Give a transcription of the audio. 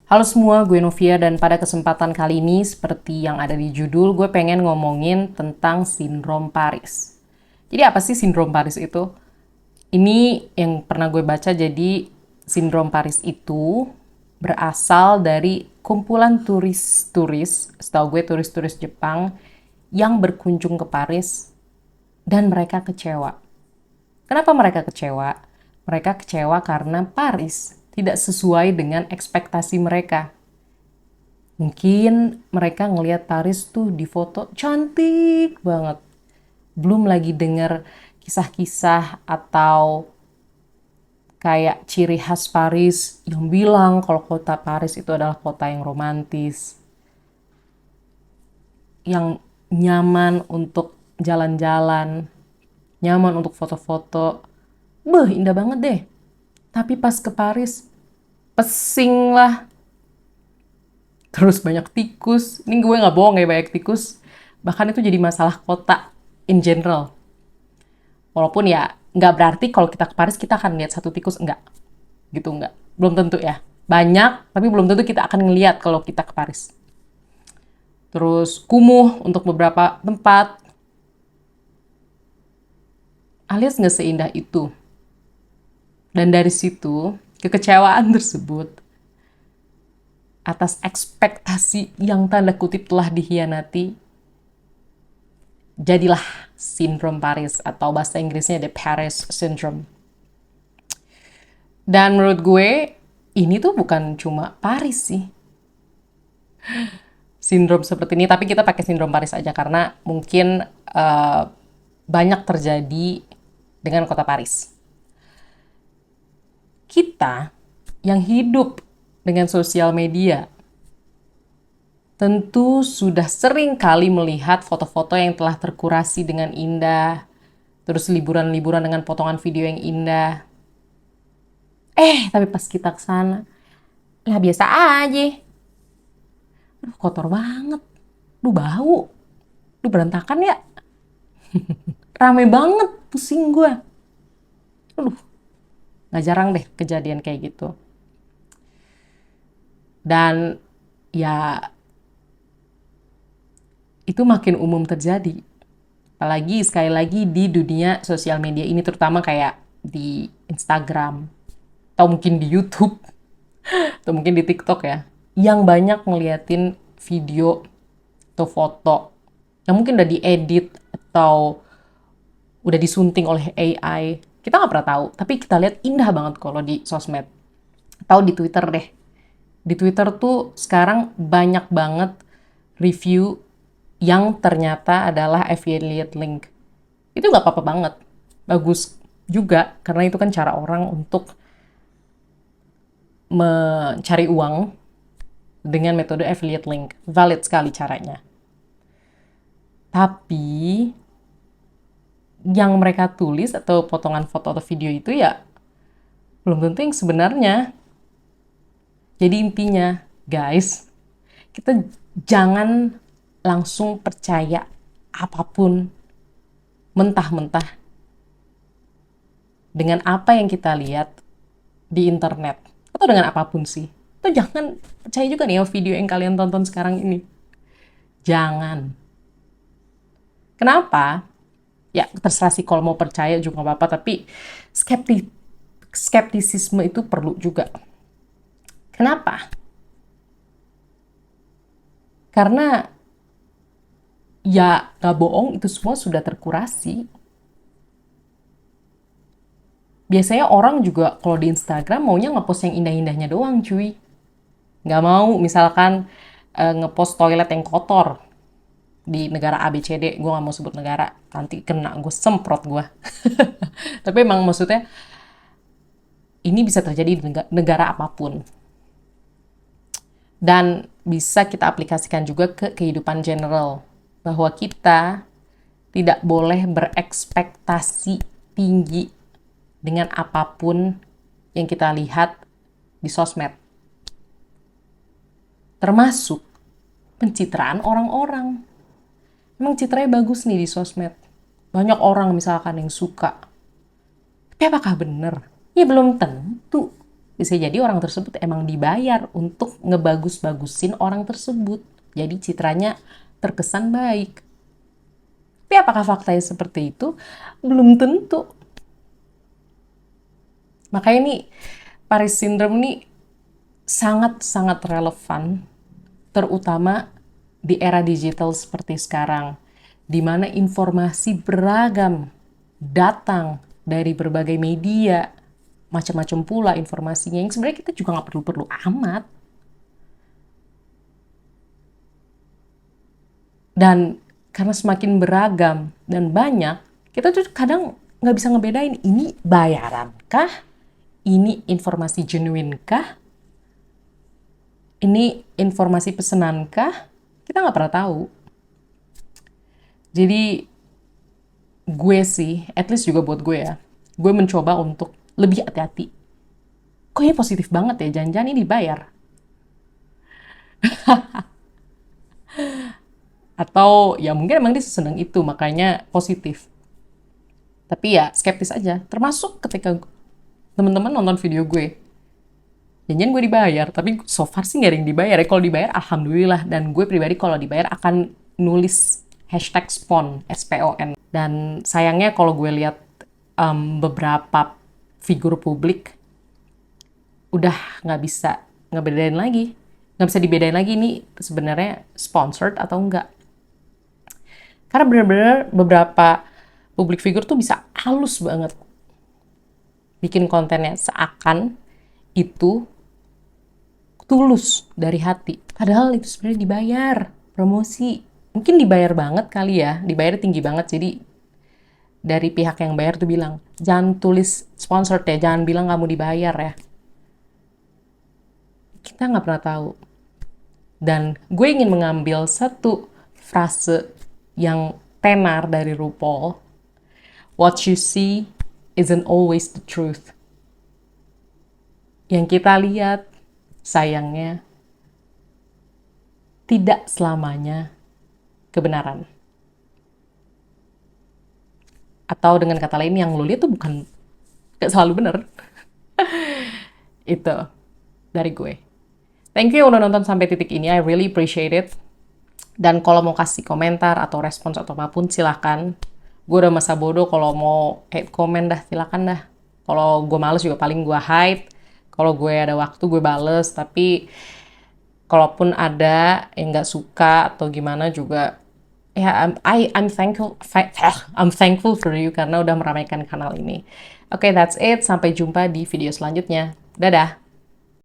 Halo semua, gue Novia dan pada kesempatan kali ini seperti yang ada di judul, gue pengen ngomongin tentang sindrom Paris. Jadi apa sih sindrom Paris itu? Ini yang pernah gue baca, jadi sindrom Paris itu berasal dari kumpulan turis-turis, setahu gue turis-turis Jepang yang berkunjung ke Paris dan mereka kecewa. Kenapa mereka kecewa? Mereka kecewa karena Paris tidak sesuai dengan ekspektasi mereka. Mungkin mereka ngelihat Paris tuh di foto cantik banget. Belum lagi denger kisah-kisah atau kayak ciri khas Paris yang bilang kalau kota Paris itu adalah kota yang romantis, yang nyaman untuk jalan-jalan, nyaman untuk foto-foto. Beuh, indah banget deh. Tapi pas ke Paris, pesing lah. Terus banyak tikus. Ini gue nggak bohong ya, banyak tikus. Bahkan itu jadi masalah kota in general. Walaupun ya nggak berarti kalau kita ke Paris kita akan lihat satu tikus, enggak. Gitu enggak. Belum tentu ya. Banyak, tapi belum tentu kita akan ngelihat kalau kita ke Paris. Terus kumuh untuk beberapa tempat. Alias nggak seindah itu. Dan dari situ, kekecewaan tersebut atas ekspektasi yang tanda kutip telah dikhianati, jadilah sindrom Paris atau bahasa Inggrisnya the Paris Syndrome. Dan menurut gue, ini tuh bukan cuma Paris sih, sindrom seperti ini, tapi kita pakai sindrom Paris aja karena mungkin banyak terjadi dengan kota Paris. Kita yang hidup dengan sosial media tentu sudah sering kali melihat foto-foto yang telah terkurasi dengan indah, terus liburan-liburan dengan potongan video yang indah. Tapi pas kita ke sana, lah biasa aja. Aduh, kotor banget. Duh, bau. Duh, berantakan ya. Rame banget, pusing gue. Aduh, gak jarang deh kejadian kayak gitu. Dan ya, itu makin umum terjadi. Apalagi sekali lagi di dunia sosial media ini, terutama kayak di Instagram, atau mungkin di YouTube, atau mungkin di TikTok ya. Yang banyak ngeliatin video atau foto yang mungkin udah diedit atau udah disunting oleh AI. Kita nggak pernah tahu, tapi kita lihat indah banget kalau di sosmed. Atau di Twitter deh. Di Twitter tuh sekarang banyak banget review yang ternyata adalah affiliate link. Itu nggak apa-apa banget. Bagus juga, karena itu kan cara orang untuk mencari uang dengan metode affiliate link. Valid sekali caranya. Tapi yang mereka tulis atau potongan foto atau video itu ya belum tentu yang sebenarnya. Jadi intinya, guys, kita jangan langsung percaya apapun mentah-mentah dengan apa yang kita lihat di internet. Atau dengan apapun sih. Atau jangan percaya juga nih video yang kalian tonton sekarang ini. Jangan. Kenapa? Ya terserah sih kalau mau percaya juga gak apa-apa, tapi skeptisisme itu perlu juga. Kenapa? Karena ya gak bohong, itu semua sudah terkurasi. Biasanya orang juga kalau di Instagram maunya ngepost yang indah-indahnya doang, cuy. Gak mau misalkan ngepost toilet yang kotor di negara ABCD, gue gak mau sebut negara, nanti kena gue semprot gue. Tapi emang maksudnya ini bisa terjadi di negara apapun. Dan bisa kita aplikasikan juga ke kehidupan general. Bahwa kita tidak boleh berekspektasi tinggi dengan apapun yang kita lihat di sosmed. Termasuk pencitraan orang-orang. Emang citranya bagus nih di sosmed. Banyak orang misalkan yang suka. Tapi apakah benar? Ya belum tentu. bisa jadi orang tersebut emang dibayar untuk ngebagus-bagusin orang tersebut. Jadi citranya terkesan baik. Tapi apakah faktanya seperti itu? Belum tentu. Makanya nih, Paris Syndrome ini sangat-sangat relevan, terutama di era digital seperti sekarang, di mana informasi beragam datang dari berbagai media, macam-macam pula informasinya, yang sebenarnya kita juga nggak perlu-perlu amat. Dan karena semakin beragam dan banyak, kita tuh kadang nggak bisa ngebedain ini bayaran kah, ini informasi genuine kah, ini informasi pesanan kah, kita nggak pernah tahu. Jadi gue sih, at least juga buat gue ya, gue mencoba untuk lebih hati-hati. Kok ini positif banget ya, jangan-jangan ini dibayar. Atau ya mungkin emang dia seneng itu, makanya positif. Tapi ya skeptis aja, termasuk ketika teman-teman nonton video gue. Jangan gue dibayar, tapi so far sih nggak ada yang dibayar. Kalau dibayar, alhamdulillah. Dan gue pribadi kalau dibayar akan nulis hashtag SPON, S-P-O-N. Dan sayangnya kalau gue lihat beberapa figur publik, udah nggak bisa ngebedain lagi. Nggak bisa dibedain lagi ini sebenarnya sponsored atau enggak. Karena benar-benar beberapa public figure tuh bisa halus banget bikin kontennya seakan itu tulus dari hati. Padahal itu sebenarnya dibayar, promosi. Mungkin dibayar banget kali ya, dibayar tinggi banget. Jadi dari pihak yang bayar tuh bilang, jangan tulis sponsored ya, jangan bilang kamu dibayar ya. Kita nggak pernah tahu. Dan gue ingin mengambil satu frase yang tenar dari RuPaul. What you see isn't always the truth. Yang kita lihat, sayangnya, tidak selamanya kebenaran. Atau dengan kata lain, yang lo lihat tuh bukan gak selalu benar. Itu dari gue. Thank you udah nonton sampai titik ini, I really appreciate it. Dan kalau mau kasih komentar atau respons atau apapun, silahkan. Gue udah masa bodoh, kalau mau hate komen dah, silahkan dah. Kalau gue males juga paling gue hide. Kalau gue ada waktu gue bales, tapi kalaupun ada yang nggak suka atau gimana juga, ya I'm thankful for you karena udah meramaikan kanal ini. Oke, that's it. Sampai jumpa di video selanjutnya. Dadah.